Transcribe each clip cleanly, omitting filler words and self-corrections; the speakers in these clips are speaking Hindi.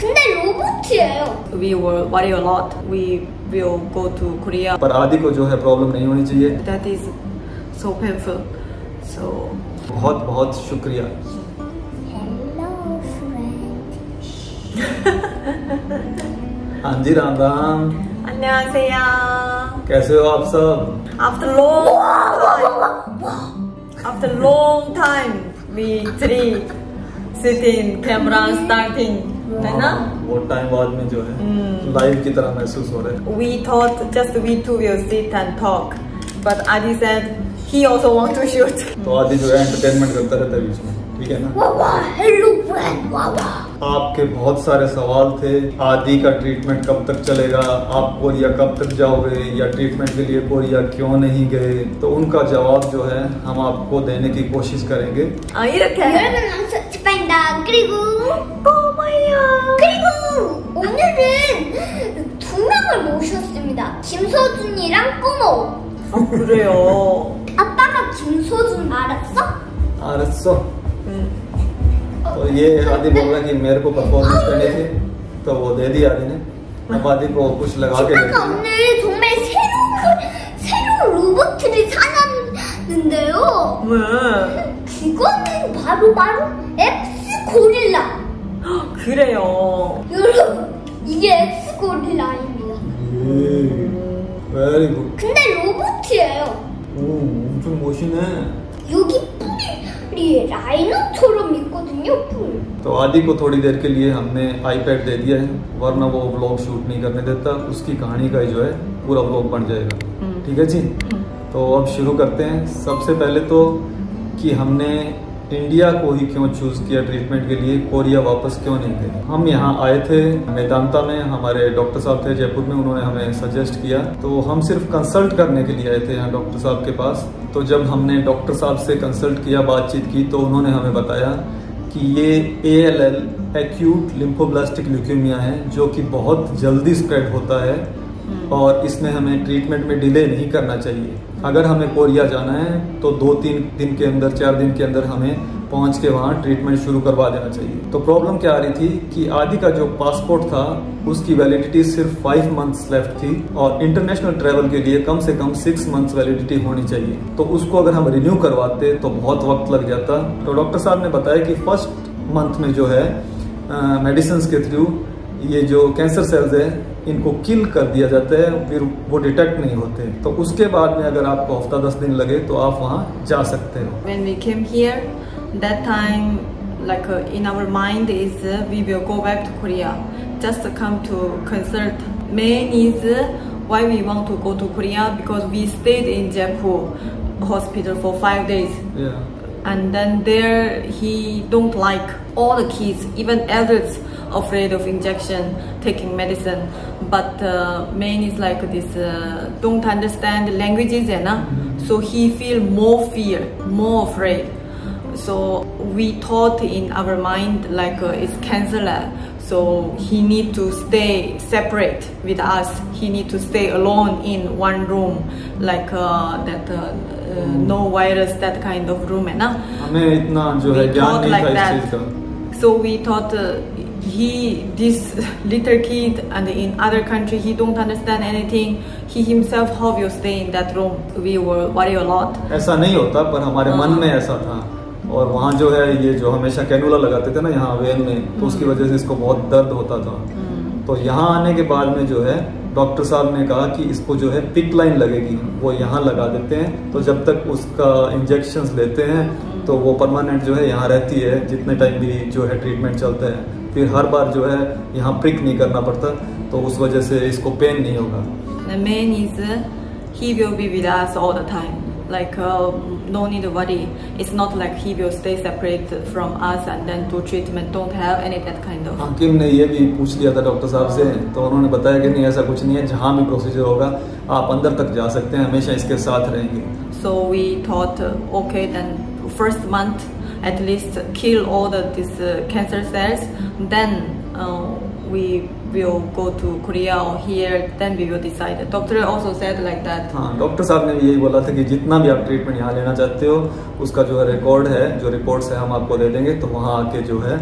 근데 로봇이에요. We will worry a lot. We will go to Korea. पर आदि को जो है प्रॉब्लम नहीं होनी चाहिए। That is so painful. So बहुत बहुत शुक्रिया। Hello friend. हाँ जी, राम राम। 안녕하세요. कैसे हो आप सब? After long time, we three sitting camera starting, है ना? वो टाइम बाद में जो है लाइव की तरह महसूस हो रहे हैं। We thought just we two will sit and talk, but Adi said he also want to shoot. तो आदि जो है एंटरटेनमेंट करता रहता है बीच में, ठीक है ना? Hello friend. आपके बहुत सारे सवाल थे। आदि का ट्रीटमेंट कब तक चलेगा, आप कोरिया कब तक जाओगे, या ट्रीटमेंट के लिए कोरिया क्यों नहीं गए, तो उनका जवाब जो है हम आपको देने की कोशिश करेंगे। 이렇게. 여러분 스파인다. 그리고 오늘은 두 명을 모셨습니다. 김서준이랑 꾸모. 그래요. 아빠가 김서준 알았어? 알았어। तो ये आदि बोल रहा है कि मेरे को परफॉर्मेंस करनी थी, तो वो दे दी आदि ने। अब आदि को कुछ लगा के 아빠가 오늘 정말 새로운 로봇을 사놨는데요. 왜? 그거는 바로 엑스 고릴라. 그래요. 여러분 이게 엑스 고릴라입니다. Very good. 근데 로봇이에요. 오, 엄청 멋있네। 여기 뿔이 라이노처럼 있거든요. 뿔. तो आदि को थोड़ी देर के लिए हमने आईपैड दे दिया है, वरना वो व्लॉग शूट नहीं करने देता। उसकी कहानी का जो है पूरा व्लॉग बन जाएगा। ठीक है जी, तो अब शुरू करते हैं। सबसे पहले तो कि हमने इंडिया को ही क्यों चूज किया ट्रीटमेंट के लिए, कोरिया वापस क्यों नहीं गए। हम यहाँ आए थे मेदांता में, हमारे डॉक्टर साहब थे जयपुर में, उन्होंने हमें सजेस्ट किया, तो हम सिर्फ कंसल्ट करने के लिए आए थे यहाँ डॉक्टर साहब के पास। तो जब हमने डॉक्टर साहब से कंसल्ट किया, बातचीत की, तो उन्होंने हमें बताया कि ये ALL एक्यूट लिम्फोब्लास्टिक ल्यूकेमिया है, जो कि बहुत जल्दी स्प्रेड होता है और इसमें हमें ट्रीटमेंट में डिले नहीं करना चाहिए। अगर हमें कोरिया जाना है तो 2-3 दिन के अंदर, 4 दिन के अंदर हमें पहुंच के वहाँ ट्रीटमेंट शुरू करवा देना चाहिए। तो प्रॉब्लम क्या आ रही थी कि आदि का जो पासपोर्ट था उसकी वैलिडिटी सिर्फ 5 मंथ्स लेफ्ट थी, और इंटरनेशनल ट्रेवल के लिए कम से कम 6 मंथ्स वैलिडिटी होनी चाहिए। तो उसको अगर हम रिन्यू करवाते तो बहुत वक्त लग जाता। तो डॉक्टर साहब ने बताया कि फर्स्ट मंथ में जो है मेडिसिन के थ्रू ये जो कैंसर सेल्स है इनको किल कर दिया जाता है, फिर वो डिटेक्ट नहीं होते। तो उसके बाद में अगर आपको हफ्ता 10 दिन लगे तो आप वहाँ जा सकते हो। When we came here, that time, like in our mind is we will go back to Korea, just come to consult. Main is why we want to go to Korea, because we stayed in Jaipur hospital for 5 days. Yeah. And then there he don't like all the kids, even adults, afraid of injection, taking medicine. But main is like this, don't understand the languages, so he feel more fear, more afraid. So we thought in our mind like it's cancer lab, so he need to stay separate with us. He need to stay alone in one room, like that no virus, that kind of room, हमें इतना जो है ज्ञान नहीं था इस चीज का। So we thought this little kid, and in other country he don't understand anything. He himself how will stay in that room. We were worry a lot. ऐसा नहीं होता, पर हमारे मन में ऐसा था। और वहाँ जो है ये जो हमेशा कैनुला लगाते थे ना यहाँ वेन में, तो उसकी वजह से इसको बहुत दर्द होता था। तो यहाँ आने के बाद में जो है डॉक्टर साहब ने कहा कि इसको जो है पिक लाइन लगेगी, वो यहाँ लगा देते हैं। तो जब तक उसका इंजेक्शंस लेते हैं तो वो परमानेंट जो है यहाँ रहती है, जितने टाइम भी जो है ट्रीटमेंट चलता है। फिर हर बार जो है यहाँ प्रिक नहीं करना पड़ता, तो उस वजह से इसको पेन नहीं होगा। The main is he will be with us all the time. Like no need to worry. It's not like he will stay separate from us and then do treatment. Don't have any that kind of. हाकिम ने ये भी पूछ लिया था डॉक्टर साहब से, तो उन्होंने बताया कि नहीं ऐसा कुछ नहीं है, जहाँ भी प्रोसीजर होगा आप अंदर तक जा सकते हैं, हमेशा इसके साथ रहेंगे। So we thought okay, then first month at least kill all this cancer cells, then we will go to Korea or here, then we will decide. Doctor also said like that. हाँ, डॉक्टर साहब ने भी यही बोला था कि जितना भी आप ट्रीटमेंट यहाँ लेना चाहते हो उसका जो है रिकॉर्ड है, जो रिपोर्ट्स है हम आपको दे देंगे, तो वहाँ आके जो है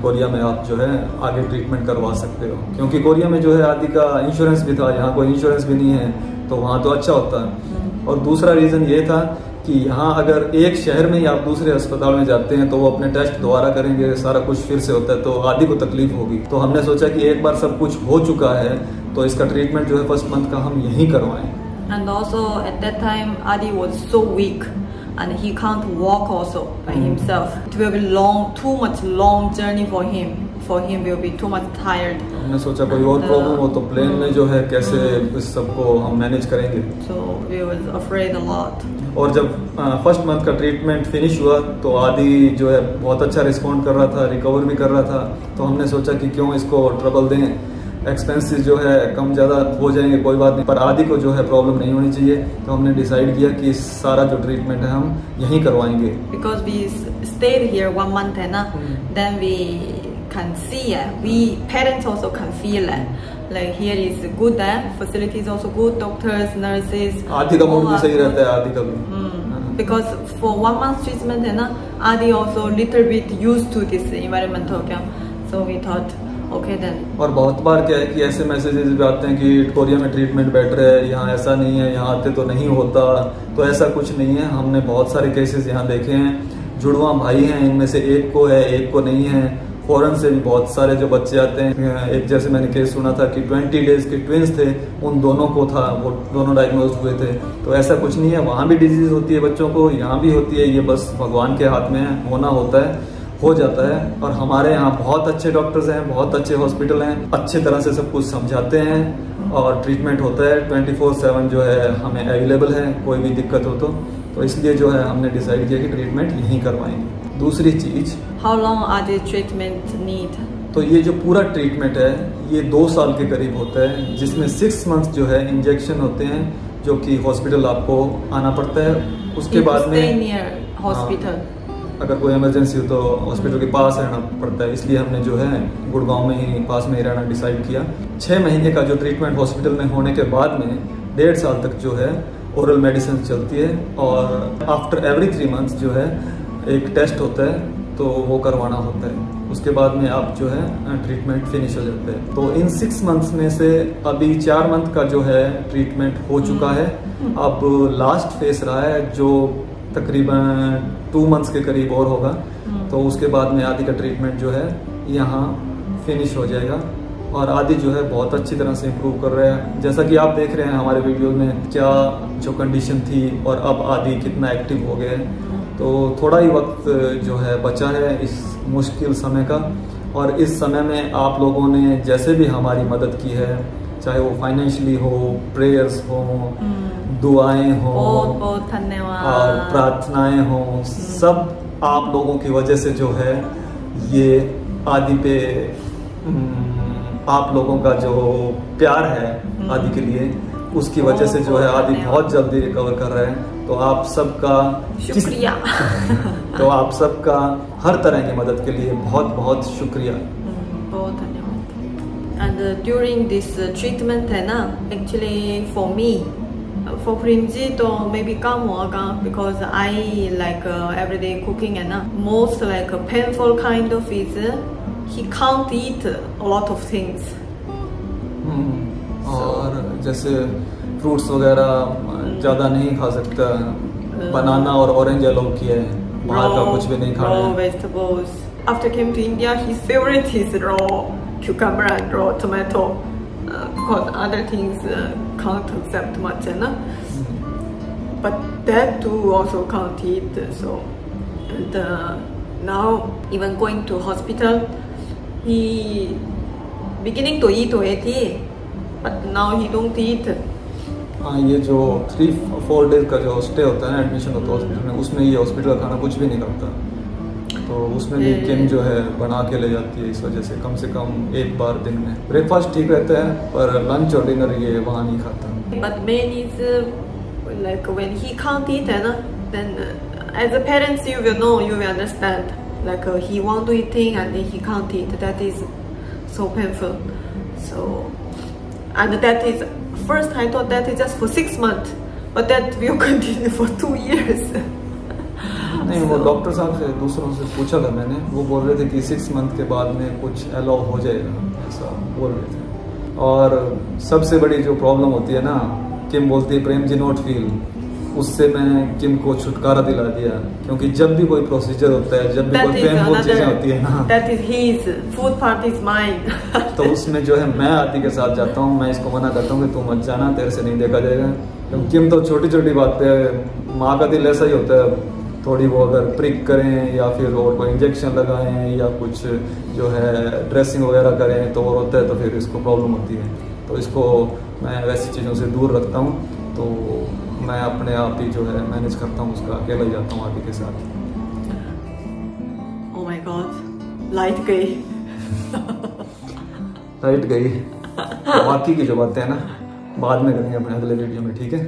कोरिया में आप जो है आगे ट्रीटमेंट करवा सकते हो, क्योंकि कोरिया में जो है आदि का इंश्योरेंस भी था, यहाँ कोई इंश्योरेंस भी नहीं है, तो वहाँ तो अच्छा होता है। और दूसरा रीज़न ये था कि यहाँ अगर एक शहर में ही आप दूसरे अस्पताल में जाते हैं तो वो अपने टेस्ट दोबारा करेंगे, सारा कुछ फिर से होता है, तो आदि को तकलीफ होगी। तो हमने सोचा कि एक बार सब कुछ हो चुका है तो इसका ट्रीटमेंट जो है फर्स्ट मंथ का हम यहीं करवाएं। And also at that time Adi was so weak and he can't walk also by himself. It will be too much long journey for him. For him will be too much tired. हमने सोचा कोई और प्रॉब्लम हो तो प्लेन में जो है कैसे इस सबको हम मैनेज करेंगे। So we was afraid a lot. और जब फर्स्ट मंथ का ट्रीटमेंट फिनिश हुआ तो आदि जो है बहुत अच्छा रिस्पॉन्ड कर रहा था, रिकवर भी कर रहा था, तो हमने सोचा कि क्यों इसको ट्रबल दें, एक्सपेंसेस जो है कम ज़्यादा हो जाएंगे कोई बात नहीं, पर आदि को जो है प्रॉब्लम नहीं होनी चाहिए। तो हमने डिसाइड किया कि सारा जो ट्रीटमेंट है हम यहीं करवाएंगे। Because we stayed here 1 month है ना, then we can see we parents also can feel like here is good, facilities also good, doctors, nurses. आदि का मूड भी सही रहता है, आदि का भी। Because for 1 month treatment है ना, आदि also little bit used to this environment हो गया, so we thought okay then. और बहुत बार क्या है कि ऐसे मैसेजेस भी आते हैं कि कोरिया में ट्रीटमेंट बेटर है, यहाँ ऐसा नहीं है, यहाँ आते तो नहीं होता, तो ऐसा कुछ नहीं है। हमने बहुत सारे केसेस यहाँ देखे हैं, जुड़वा भाई हैं, इनमें से एक को है एक को नहीं है। फॉरेन से भी बहुत सारे जो बच्चे आते हैं, एक जैसे मैंने केस सुना था कि 20 डेज के ट्विंस थे, उन दोनों को था, वो दोनों डायग्नोज हुए थे। तो ऐसा कुछ नहीं है, वहाँ भी डिजीज होती है बच्चों को, यहाँ भी होती है, ये बस भगवान के हाथ में है, होना होता है, हो जाता है। और हमारे यहाँ बहुत अच्छे डॉक्टर्स हैं, बहुत अच्छे हॉस्पिटल हैं, अच्छे तरह से सब कुछ समझाते हैं और ट्रीटमेंट होता है 24/7 जो है हमें अवेलेबल है, कोई भी दिक्कत हो तो इसलिए जो है हमने डिसाइड किया कि ट्रीटमेंट यहीं करवाएंगे। दूसरी चीज, how long are the treatment need? तो ये जो पूरा ट्रीटमेंट है ये 2 साल के करीब होता है, जिसमें 6 मंथ जो है इंजेक्शन होते हैं, जो कि हॉस्पिटल आपको आना पड़ता है। उसके बाद में हॉस्पिटल अगर कोई इमरजेंसी हो तो हॉस्पिटल के पास रहना पड़ता है, इसलिए हमने जो है गुड़गांव में ही पास में ही रहना डिसाइड किया। 6 महीने का जो ट्रीटमेंट हॉस्पिटल में होने के बाद में 1.5 साल तक जो है ओरल मेडिसिन चलती है, और आफ्टर एवरी 3 मंथ्स जो है एक टेस्ट होता है तो वो करवाना होता है। उसके बाद में आप जो है ट्रीटमेंट फिनिश हो जाता है। तो इन 6 मंथ्स में से अभी 4 मंथ का जो है ट्रीटमेंट हो चुका है, अब लास्ट फेस रहा है जो तकरीबन 2 मंथ्स के करीब और होगा, तो उसके बाद में आदि का ट्रीटमेंट जो है यहाँ फिनिश हो जाएगा। और आदि जो है बहुत अच्छी तरह से इम्प्रूव कर रहे हैं, जैसा कि आप देख रहे हैं हमारे वीडियो में क्या जो कंडीशन थी और अब आदि कितना एक्टिव हो गया है। तो थोड़ा ही वक्त जो है बचा है इस मुश्किल समय का, और इस समय में आप लोगों ने जैसे भी हमारी मदद की है, चाहे वो फाइनेंशियली हो, प्रेयर्स हो, दुआएं हो, बहुत धन्यवाद, और प्रार्थनाएं हो, सब आप लोगों की वजह से जो है ये आदि पे आप लोगों का जो प्यार है आदि के लिए, उसकी वजह से जो है आदि बहुत जल्दी रिकवर कर रहे हैं। तो आप सबका शुक्रिया। तो आप सबका हर तरह की मदद के लिए बहुत बहुत शुक्रिया। बहुत धन्यवाद। एंड ड्यूरिंग दिस ट्रीटमेंट है ना, actually for me, for Primji तो maybe कम होगा because I like everyday cooking है ना, most like a painful kind of is he can't eat a lot of things. और जैसे फ्रूट्स वगैरह ज़्यादा नहीं खा सकता, बनाना और ऑरेंज अलाउ किया है, बाहर का कुछ भी नहीं खाना। Raw vegetables. After came to India, his favorite is raw cucumber and raw tomato. Because other things can't accept much, है ना? But that too also can't eat. So and now even going to hospital, he beginning to eat already, but now he don't eat. हाँ, ये जो 3-4 डेज का जो स्टे होता है ना, एडमिशन होता है हॉस्पिटल में, उसमें ये हॉस्पिटल का खाना कुछ भी नहीं करता, तो उसमें भी किम जो है बना के ले जाती है। इस वजह से कम 1 बार दिन में ब्रेकफास्ट ठीक रहता है, पर लंच और डिनर ये वहाँ नहीं खाता। But main is like when he can't eat, है ना, then as a parents you will know, you will understand. Like he want to eating and then he can't eat. That is so painful. So and that is first I thought that is just for 6 months, but that will continue for 2 years. नहीं, वो डॉक्टर साहब से दूसरों से पूछा था मैंने, वो बोल रहे थे कि 6 मंथ के बाद में कुछ अलाउ हो जाएगा, ऐसा बोल रहे थे। और सबसे बड़ी जो प्रॉब्लम होती है ना, किम बोलती है प्रेम जी नॉट फील, उससे मैं किम को छुटकारा दिला दिया, क्योंकि जब भी कोई प्रोसीजर होता है, जब भी कोई पेनफुल चीजें होती है ना, that is his food part is mine तो उसमें जो है मैं आदि के साथ जाता हूँ, मैं इसको मना करता हूँ कि तू मत जाना, तेरे से नहीं देखा जाएगा। क्योंकि किम तो छोटी छोटी बात पे, माँ का दिल ऐसा ही होता है, थोड़ी वो अगर प्रिक करें या फिर और कोई इंजेक्शन लगाएं या कुछ जो है ड्रेसिंग वगैरह करें तो वो होता है, तो फिर इसको प्रॉब्लम होती है। तो इसको मैं वैसी चीज़ों से दूर रखता हूँ, तो मैं अपने आप ही जो है मैनेज करता हूँ, उसका अकेला ही जाता हूँ आदि के साथ। Oh my God, लाइट गई लाइट गई। बाकी की जो बातें हैं ना बाद में करेंगे अपने अगले वीडियो में, ठीक है।